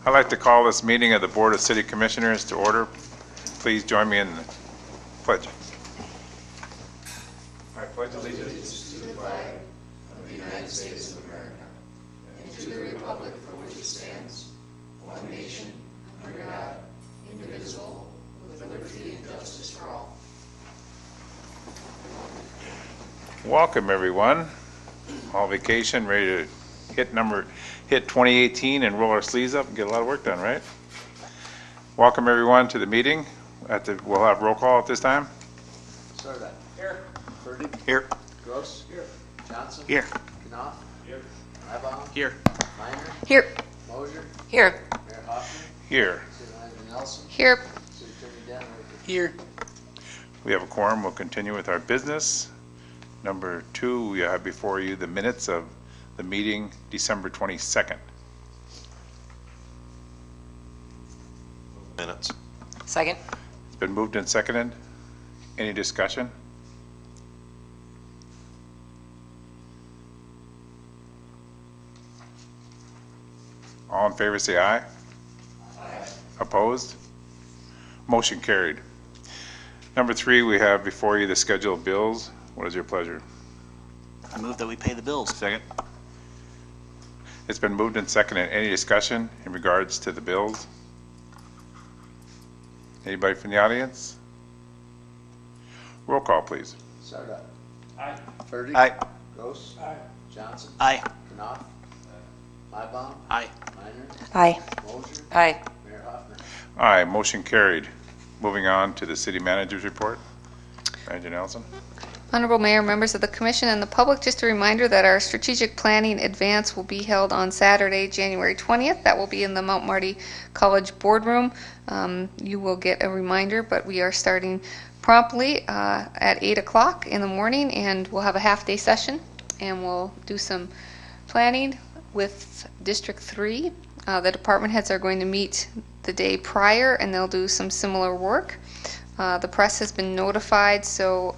I'd like to call this meeting of the Board of City Commissioners to order. Please join me in the pledge. I pledge allegiance to the flag of the United States of America and to the republic for which it stands, one nation, under God, indivisible, with liberty and justice for all. Welcome, everyone. All vacation, ready to hit 2018 and roll our sleeves up and get a lot of work done, right? Welcome, everyone, to the meeting. We'll have roll call at this time. Sarda. Here. Purdy. Here. Gross. Here. Johnson. Here. Knopf. Here. Liebaum. Here. Minor. Here. Mosier. Here. Mayor Hoffman. Here. City Manager Nelson. Here. City Attorney Denver. Here. We have a quorum. We'll continue with our business. Number 2, we have before you the minutes of the meeting December 22nd. Minutes. Second. It's been moved and seconded. Any discussion? All in favor say aye. Aye. Opposed? Motion carried. Number 3, we have before you the schedule of bills. What is your pleasure? I move that we pay the bills. Second. It's been moved and seconded. Any discussion in regards to the bills? Anybody from the audience? Roll call, please. Sarda. Aye. Purdy. Aye. Gross. Aye. Johnson. Aye. Knopf. Liebaum. Aye. Minor. Aye. Mosier. Aye. Mayor Hoffman. Aye, motion carried. Moving on to the city manager's report. Manager Nelson. Honorable Mayor, members of the Commission, and the public, just a reminder that our strategic planning advance will be held on Saturday, January 20th. That will be in the Mount Marty College boardroom. You will get a reminder, but we are starting promptly at 8 o'clock in the morning, and we'll have a half-day session, and we'll do some planning with District 3. The department heads are going to meet the day prior, and they'll do some similar work. The press has been notified, so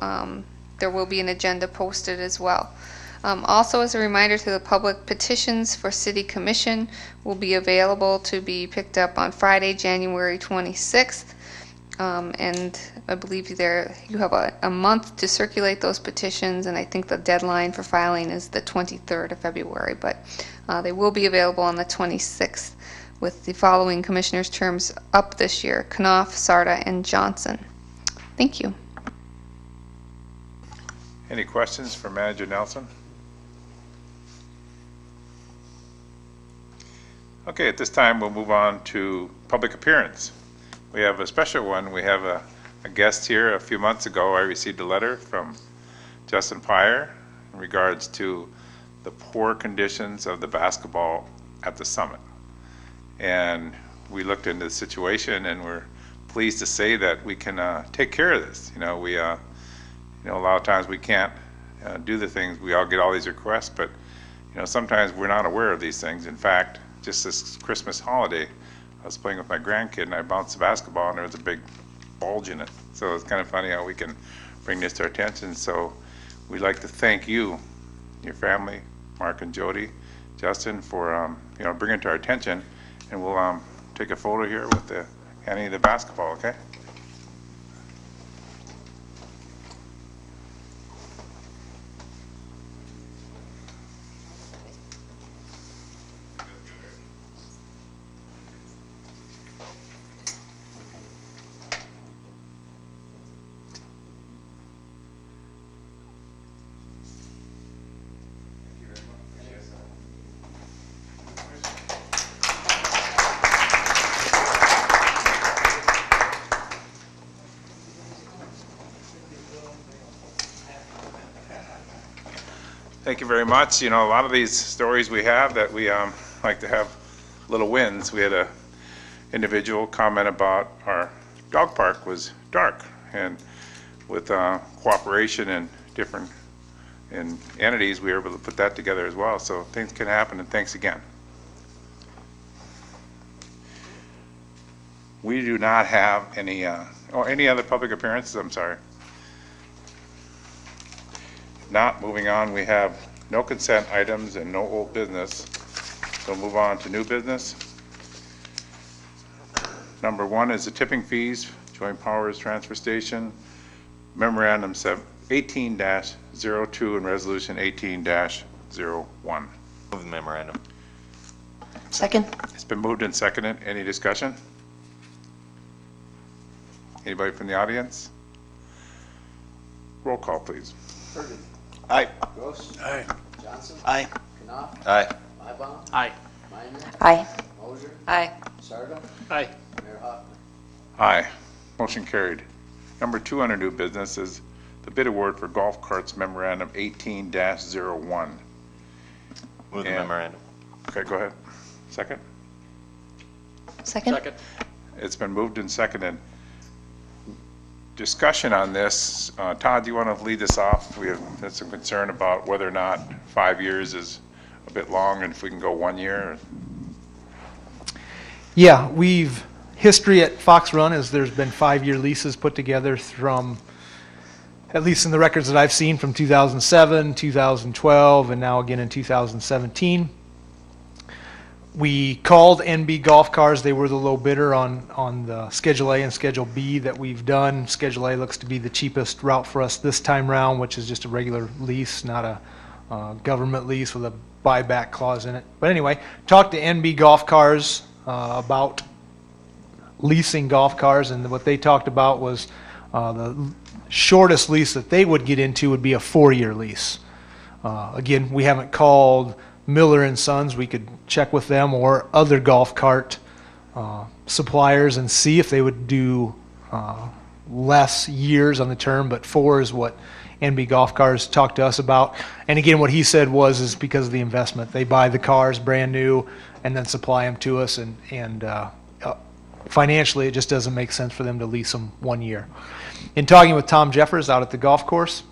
there will be an agenda posted as well. Also, as a reminder to the public, petitions for City Commission will be available to be picked up on Friday, January 26th. And I believe you have a month to circulate those petitions, and I think the deadline for filing is the 23rd of February. But they will be available on the 26th with the following commissioners' terms up this year: Knopf, Sarda, and Johnson. Thank you. Any questions for Manager Nelson? Okay, at this time we'll move on to public appearance. We have a special one. We have a guest here. A few months ago I received a letter from Justin Pyer in regards to the poor conditions of the basketball at the summit. And we looked into the situation, and we're pleased to say that we can take care of this. A lot of times we can't do the things. We all get all these requests, but sometimes we're not aware of these things. In fact, just this Christmas holiday, I was playing with my grandkid and I bounced the basketball and there was a big bulge in it. So it's kind of funny how we can bring this to our attention. So we'd like to thank you, your family, Mark and Jody, Justin, for bringing it to our attention. And we'll take a photo here with the handing the basketball. Okay. Thank you very much. A lot of these stories we have that we like to have little wins. We had a individual comment about our dog park was dark, and with cooperation and different entities, we were able to put that together as well. So things can happen, and thanks again. We do not have any other public appearances. I'm sorry. Not moving on, we have no consent items and no old business. So move on to new business. Number 1 is the tipping fees, Joint Powers Transfer Station, Memorandum 18-02 and Resolution 18-01. Move the memorandum. Second. It's been moved and seconded. Any discussion? Anybody from the audience? Roll call, please. Bergen. Aye. Gross. Aye. Johnson. Aye. Knopf. Aye. Mybom. Aye. Minor. Aye. Moser. Aye. Sarda. Aye. Mayor Hoffman. Aye. Motion carried. Number 2 under new business is the bid award for golf carts memorandum 18-01. Move the Yeah. memorandum. Okay, go ahead. Second? Second. It's been moved and seconded. Discussion on this. Todd, do you want to lead this off? We have had some concern about whether or not 5 years is a bit long and if we can go 1 year. Yeah, history at Fox Run is there's been 5-year leases put together from, at least in the records that I've seen, from 2007, 2012, and now again in 2017. We called NB Golf Cars. They were the low bidder on the Schedule A and Schedule B that we've done. Schedule A looks to be the cheapest route for us this time round, which is just a regular lease, not a government lease with a buyback clause in it. But anyway, talked to NB Golf Cars about leasing golf cars, and what they talked about was the shortest lease that they would get into would be a 4-year lease. Again, we haven't called Miller and Sons. We could check with them or other golf cart suppliers and see if they would do less years on the term, but 4 is what NB Golf Cars talked to us about. And again, what he said is because of the investment. They buy the cars brand new and then supply them to us, and financially it just doesn't make sense for them to lease them 1 year. In talking with Tom Jeffers out at the golf course,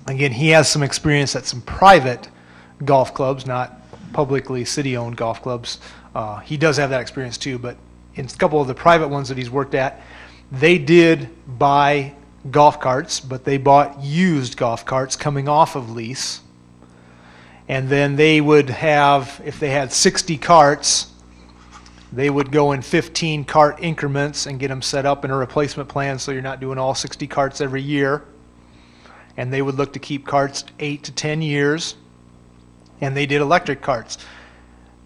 again, he has some experience at some private golf clubs, not publicly city-owned golf clubs. He does have that experience too, but in a couple of the private ones that he's worked at, they did buy golf carts, but they bought used golf carts coming off of lease. And then they would have, if they had 60 carts, they would go in 15 cart increments and get them set up in a replacement plan so you're not doing all 60 carts every year. And they would look to keep carts 8 to 10 years. And they did electric carts.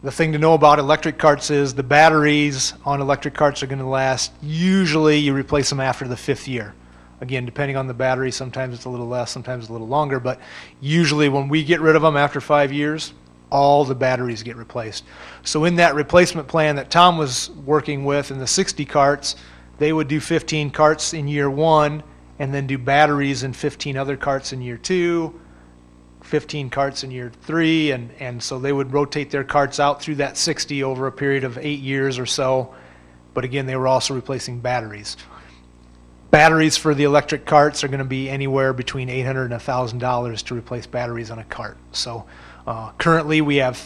The thing to know about electric carts is the batteries on electric carts are going to last, usually you replace them after the 5th year. Again, depending on the battery, sometimes it's a little less, sometimes a little longer, but usually when we get rid of them after 5 years, all the batteries get replaced. So in that replacement plan that Tom was working with in the 60 carts, they would do 15 carts in year 1 and then do batteries in 15 other carts in year 2, 15 carts in year 3, and so they would rotate their carts out through that 60 over a period of 8 years or so. But again, they were also replacing batteries. Batteries for the electric carts are going to be anywhere between $800 and $1,000 to replace batteries on a cart. So currently we have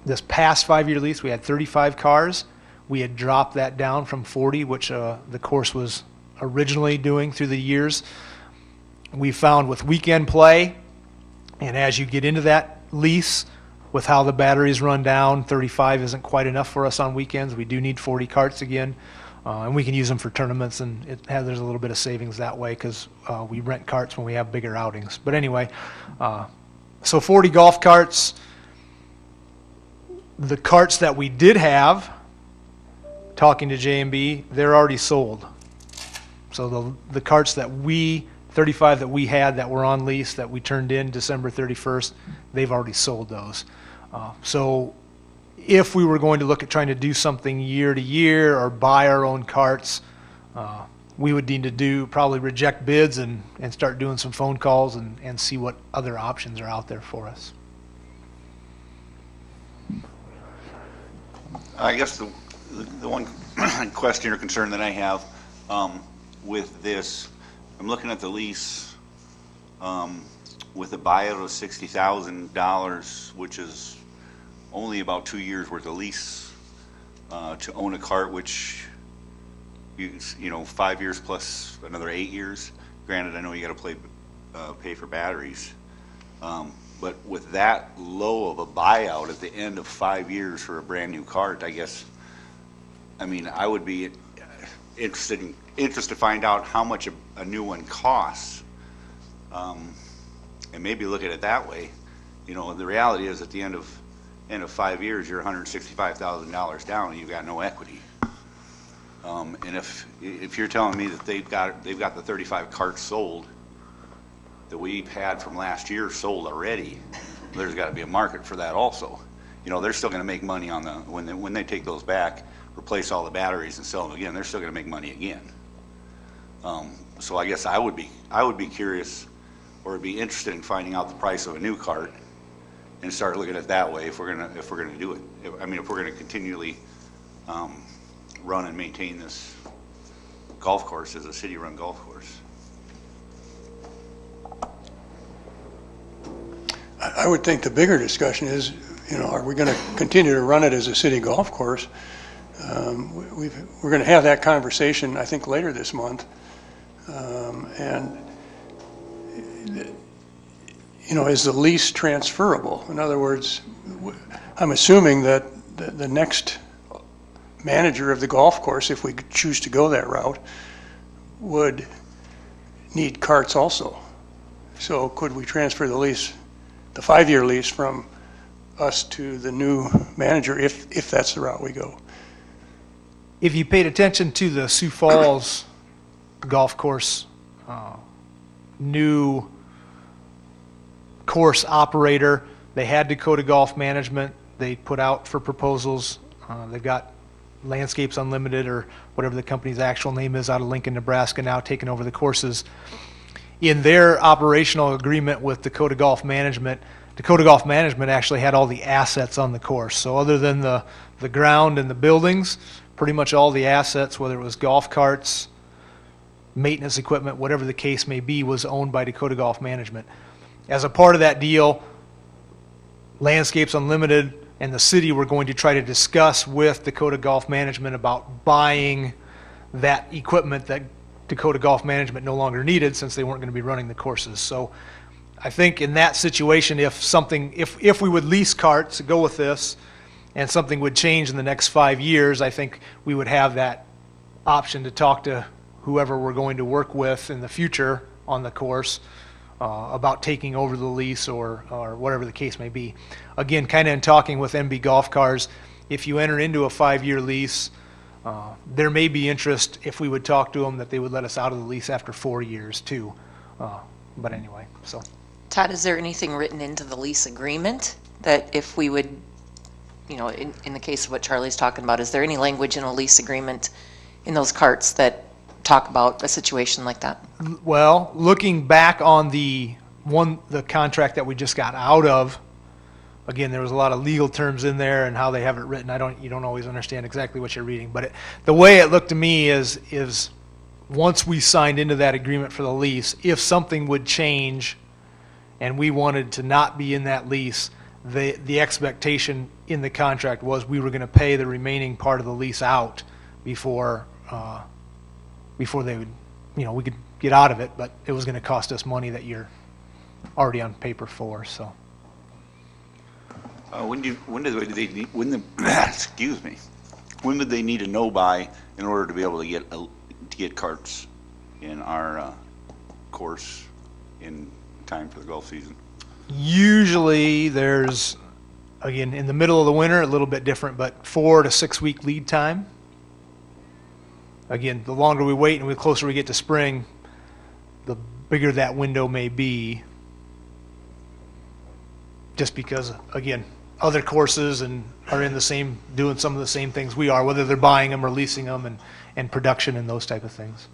this past 5-year lease, we had 35 cars. We had dropped that down from 40, which the course was originally doing through the years. We found with weekend play, and as you get into that lease, with how the batteries run down, 35 isn't quite enough for us on weekends. We do need 40 carts again. And we can use them for tournaments, and there's a little bit of savings that way because we rent carts when we have bigger outings. But anyway, so 40 golf carts. The carts that we did have, talking to J&B, they're already sold. So the carts that 35 that we had that were on lease that we turned in December 31st, they've already sold those. So if we were going to look at trying to do something year to year or buy our own carts, we would need to probably reject bids and start doing some phone calls and see what other options are out there for us. I guess the one question or concern that I have with this, I'm looking at the lease with a buyout of $60,000, which is only about 2 years worth of lease to own a cart, which you know 5 years plus another 8 years. Granted, I know you got to pay for batteries, but with that low of a buyout at the end of 5 years for a brand new cart, I guess I mean, I would be interested to find out how much a new one costs, and maybe look at it that way. You know, the reality is at the end of 5 years, you're $165,000 down, and you've got no equity. And if you're telling me that they've got the 35 carts sold that we've had from last year sold already, there's got to be a market for that also. You know, they're still going to make money on when they take those back, replace all the batteries and sell them again. They're still going to make money again. So I guess I would be curious, or would be interested in finding out the price of a new cart, and start looking at it that way if we're gonna do it. If we're gonna continually run and maintain this golf course as a city-run golf course. I would think the bigger discussion is, you know, are we going to continue to run it as a city golf course? We're going to have that conversation, I think, later this month. And, you know, is the lease transferable? In other words, I'm assuming that the next manager of the golf course, if we choose to go that route, would need carts also. So could we transfer the lease, the 5-year lease, from us to the new manager if that's the route we go? If you paid attention to the Sioux Falls golf course, new course operator, they had Dakota Golf Management. They put out for proposals. They've got Landscapes Unlimited, or whatever the company's actual name is, out of Lincoln, Nebraska, now taking over the courses. In their operational agreement with Dakota Golf Management actually had all the assets on the course. So other than the ground and the buildings, pretty much all the assets, whether it was golf carts, maintenance equipment, whatever the case may be, was owned by Dakota Golf Management. As a part of that deal, Landscapes Unlimited and the city were going to try to discuss with Dakota Golf Management about buying that equipment that Dakota Golf Management no longer needed, since they weren't going to be running the courses. So I think in that situation, if we would lease carts, go with this, and something would change in the next 5 years, I think we would have that option to talk to whoever we're going to work with in the future on the course about taking over the lease or whatever the case may be. Again, kind of in talking with MB Golf Cars, if you enter into a 5-year lease, there may be interest, if we would talk to them, that they would let us out of the lease after 4 years too. But anyway, so. Todd, is there anything written into the lease agreement that if we would, you know, in the case of what Charlie's talking about, is there any language in a lease agreement in those carts that talk about a situation like that? Well, looking back on the contract that we just got out of, again, there was a lot of legal terms in there and how they have it written. You don't always understand exactly what you're reading, but the way it looked to me is once we signed into that agreement for the lease, if something would change and we wanted to not be in that lease, the expectation in the contract was we were going to pay the remaining part of the lease out before they would, you know, we could get out of it, but it was going to cost us money that you're already on paper for. So when would they need to know by in order to be able to get carts in our course in time for the golf season? Usually there's, again, in the middle of the winter, a little bit different, but 4 to 6 week lead time. Again, the longer we wait and the closer we get to spring, the bigger that window may be. Just because, again, other courses are in the same, doing some of the same things we are, whether they're buying them or leasing them, and production and those type of things.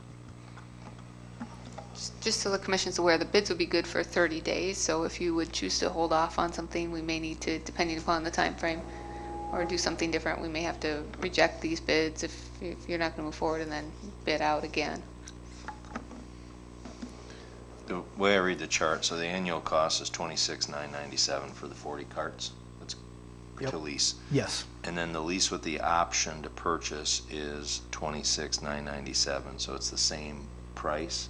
Just so the commission's aware, the bids will be good for 30 days, so if you would choose to hold off on something, we may need to, depending upon the time frame, or do something different, we may have to reject these bids if you're not going to move forward and then bid out again. The way I read the chart, so the annual cost is $26,997 for the 40 carts. That's to lease. Yes. And then the lease with the option to purchase is $26,997. So it's the same price,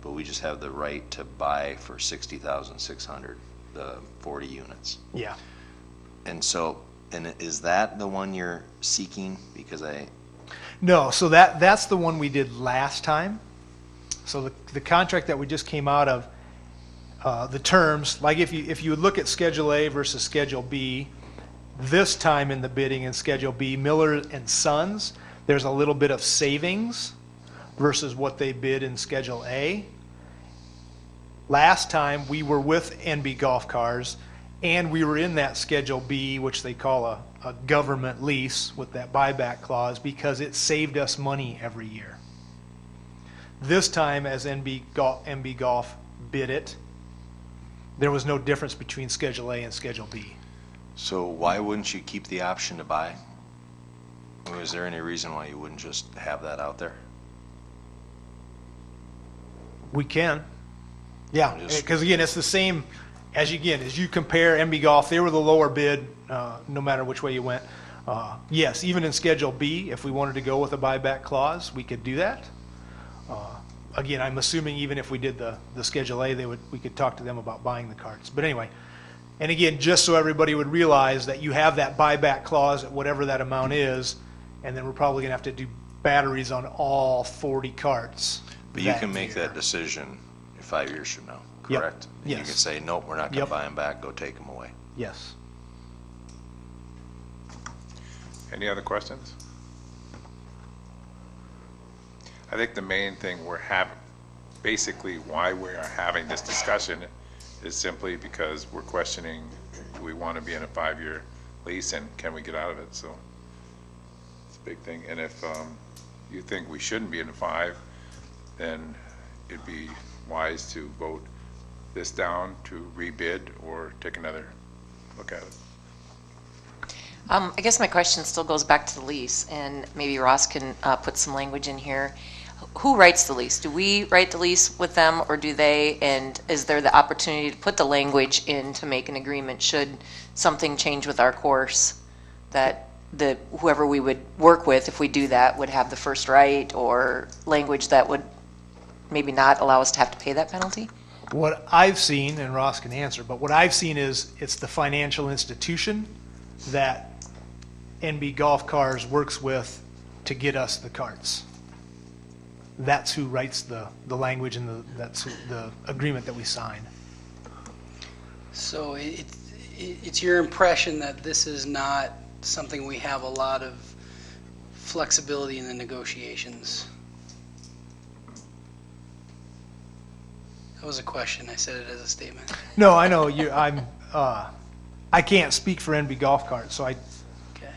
but we just have the right to buy for $60,600 the 40 units. Yeah. And so, and is that the one you're seeking? Because No, so that's the one we did last time. So the contract that we just came out of, the terms, like if you would look at Schedule A versus Schedule B, this time in the bidding in Schedule B, Miller and Sons, there's a little bit of savings versus what they bid in Schedule A. Last time, we were with NB Golf Cars, and we were in that Schedule B, which they call a government lease with that buyback clause, because it saved us money every year. This time, as NB Golf bid it, there was no difference between Schedule A and Schedule B. So why wouldn't you keep the option to buy? Or is there any reason why you wouldn't just have that out there? We can. Yeah, Just- because again, it's the same as you compare NB Golf, they were the lower bid, no matter which way you went. Yes, even in Schedule B, if we wanted to go with a buyback clause, we could do that. Again, I'm assuming even if we did the Schedule A, we could talk to them about buying the carts. But anyway, and again, just so everybody would realize that you have that buyback clause at whatever that amount is, and then we're probably gonna have to do batteries on all 40 carts. But you can make that decision 5 years from now, Yep. correct? And Yes. you can say, nope, we're not going to Yep. buy them back, go take them away. Yes. Any other questions? I think the main thing basically why we are having this discussion is simply because we're questioning, do we want to be in a 5-year lease and can we get out of it? So it's a big thing. And if you think we shouldn't be in a 5, then it'd be wise to vote this down to rebid or take another look at it. I guess my question still goes back to the lease, and maybe Ross can put some language in here. Who writes the lease? Do we write the lease with them, or do they? And is there the opportunity to put the language in to make an agreement should something change with our course, that whoever we would work with, if we do that, would have the first right, or language that would maybe not allow us to have to pay that penalty? What I've seen, and Ross can answer, but what I've seen is it's the financial institution that NB Golf Cars works with to get us the carts. That's who writes the language and that's the agreement that we sign. So it's your impression that this is not something we have a lot of flexibility in the negotiations? That was a question. I said it as a statement. No, I know I can't speak for NB Golf Carts, so Okay.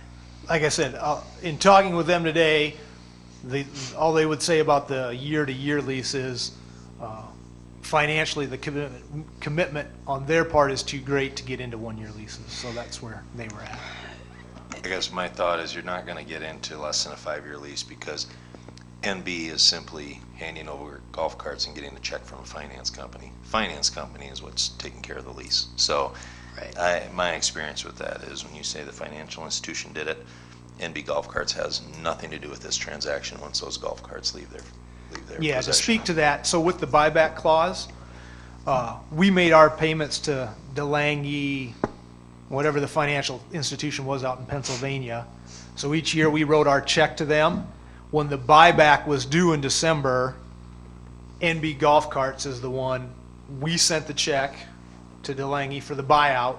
like I said, in talking with them today, all they would say about the year-to-year lease is financially the commitment on their part is too great to get into one-year leases. So that's where they were at. I guess my thought is you're not going to get into less than a 5-year lease because NB is simply handing over golf carts and getting a check from a finance company. Finance company is what's taking care of the lease. So Right. my experience with that is when you say the financial institution did it, NB Golf Carts has nothing to do with this transaction once those golf carts leave their Yeah, possession. to speak to that, so with the buyback clause, we made our payments to DeLange, whatever the financial institution was out in Pennsylvania. So each year we wrote our check to them. When the buyback was due in December, NB Golf Carts is the one, we sent the check to DeLange for the buyout.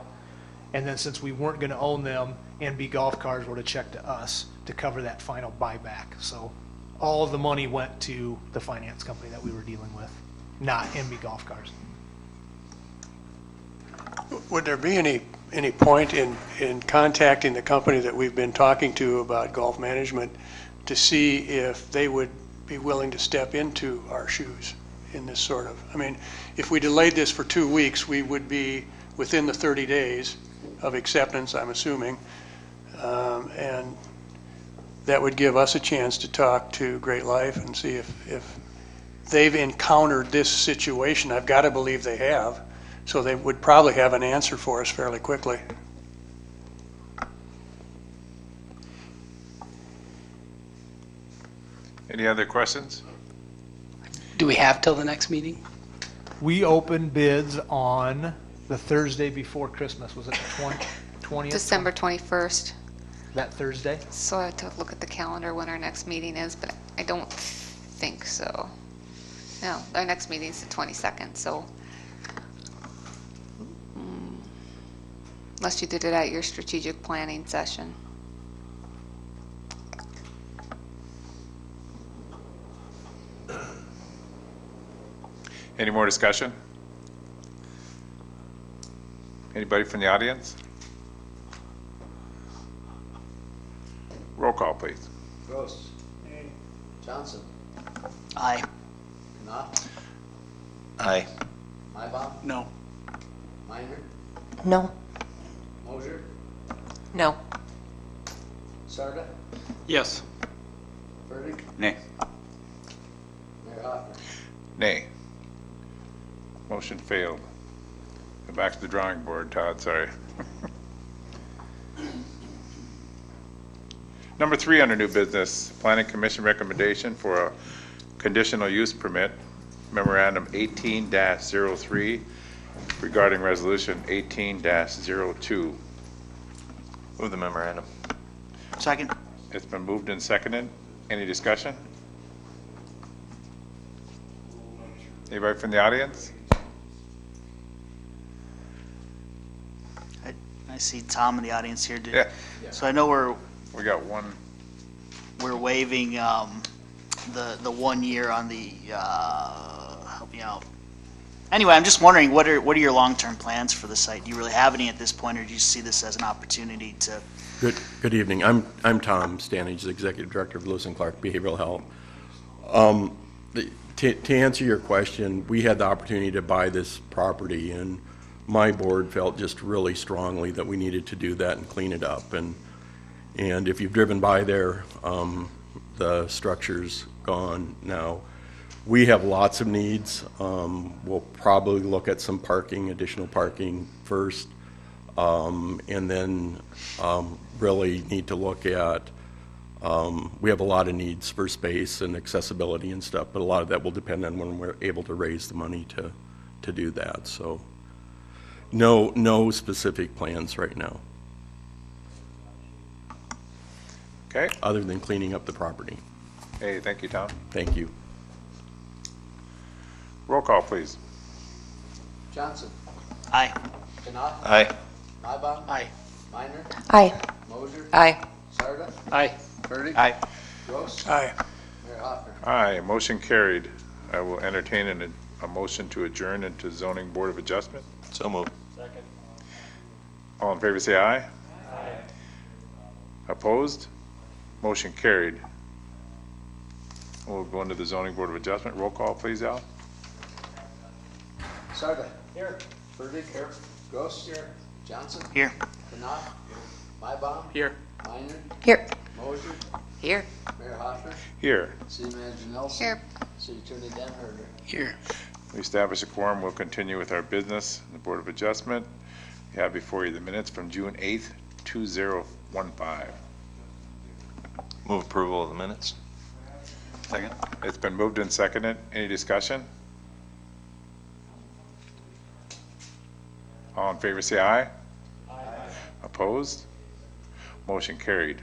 And then since we weren't going to own them, NB Golf Carts wrote a check to us to cover that final buyback. So all of the money went to the finance company that we were dealing with, not NB Golf Carts. Would there be any point in contacting the company that we've been talking to about golf management to see if they would be willing to step into our shoes in this sort of, I mean, if we delayed this for 2 weeks, we would be within the 30 days of acceptance, I'm assuming, and that would give us a chance to talk to Great Life and see if they've encountered this situation. I've got to believe they have. So they would probably have an answer for us fairly quickly. Any other questions? Do we have till the next meeting? We opened bids on the Thursday before Christmas. Was it the 20th? December 21st. that Thursday? So I have to look at the calendar when our next meeting is, but I don't think so. No, our next meeting's the 22nd, so. Unless you did it at your strategic planning session. Any more discussion? Anybody from the audience? Roll call, please. Gross. Johnson. Aye. Knopf. Aye. Mybom. No. Minor. No. Mosier. No. Sarda. Yes. Burdick. Nay. Mayor Hoffner. Nay. Motion failed. Go back to the drawing board, Todd, sorry. Number 3 under new business, Planning Commission recommendation for a conditional use permit, memorandum 18-03 regarding resolution 18-02. Move the memorandum. Second. It's been moved and seconded. Any discussion? Anybody from the audience? I see Tom in the audience here. Yeah, So I know we got one. we're waiving the 1 year on the help me out. Anyway, I'm just wondering what are your long-term plans for the site? Do you really have any at this point, or do you see this as an opportunity to? Good evening. I'm Tom Stanage, the Executive Director of Lewis and Clark Behavioral Health. To answer your question, we had the opportunity to buy this property, and my board felt just really strongly that we needed to do that and clean it up. And if you've driven by there, the structure's gone now. We have lots of needs. We'll probably look at some parking, additional parking first, and then really need to look at, we have a lot of needs for space and accessibility and stuff, but a lot of that will depend on when we're able to raise the money to do that. So no specific plans right now, Okay. other than cleaning up the property. Hey, thank you, Tom. Thank you. Roll call, please. Johnson. Aye. Knopf. Aye. Mybom. Aye. Minor. Aye. Mosier. Aye. Sarda. Aye. Burdick. Aye. Gross. Aye. Mayor Hoffner. Aye, motion carried. I will entertain a motion to adjourn into zoning board of adjustment. So moved. All in favor, say aye. Aye. Opposed? Motion carried. We'll go into the zoning board of adjustment. Roll call, please, Al. Sarda. Here. Burdick. Here. Gross. Here. Johnson. Here. Knopf. Mybom. Here. Minor. Here. Mosier. Here. Mayor Hoffner. Here. City Manager Nelson. Here. City Attorney Dan Herder. Here. We establish a quorum. We'll continue with our business. The board of adjustment. You have before you the minutes from June 8th, 2015. Move approval of the minutes. Second. It's been moved and seconded. Any discussion? All in favor, say aye. Aye. Opposed? Motion carried.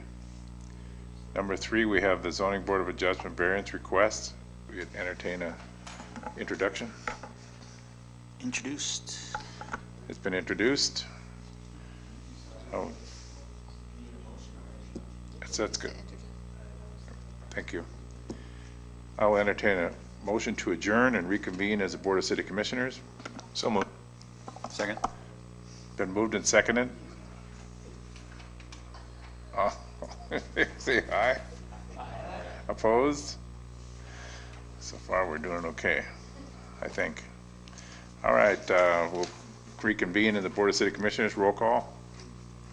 Number 3, we have the zoning board of adjustment variance request. We could entertain a introduction. Introduced. It's been introduced. Oh. That's good. Thank you. I will entertain a motion to adjourn and reconvene as a Board of City Commissioners. So moved. Second. Been moved and seconded. Say aye. Opposed? So far, we're doing okay, I think. All right, we'll reconvene in the Board of City Commissioners. Roll call.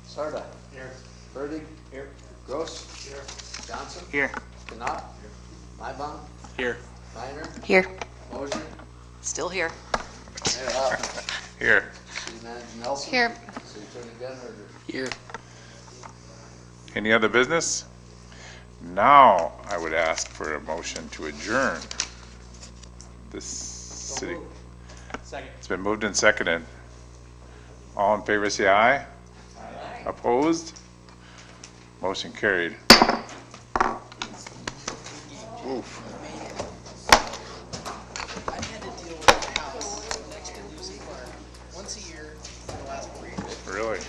Sarda. Here. Burdick. Here. Gross. Here. Johnson. Here. Knopf. Mybom. Here. Minor. Here. Mosier. Still here. Mayor Hoffner. Here. City Manager Nelson. Here. City Attorney Dan Herder. Here. Any other business? Now, I would ask for a motion to adjourn this city. Second. It's been moved and seconded. All in favor, say aye. Aye. Opposed? Motion carried. Oof. I've had to deal with a house next to Lucy Park once a year for the last 4 years. Really?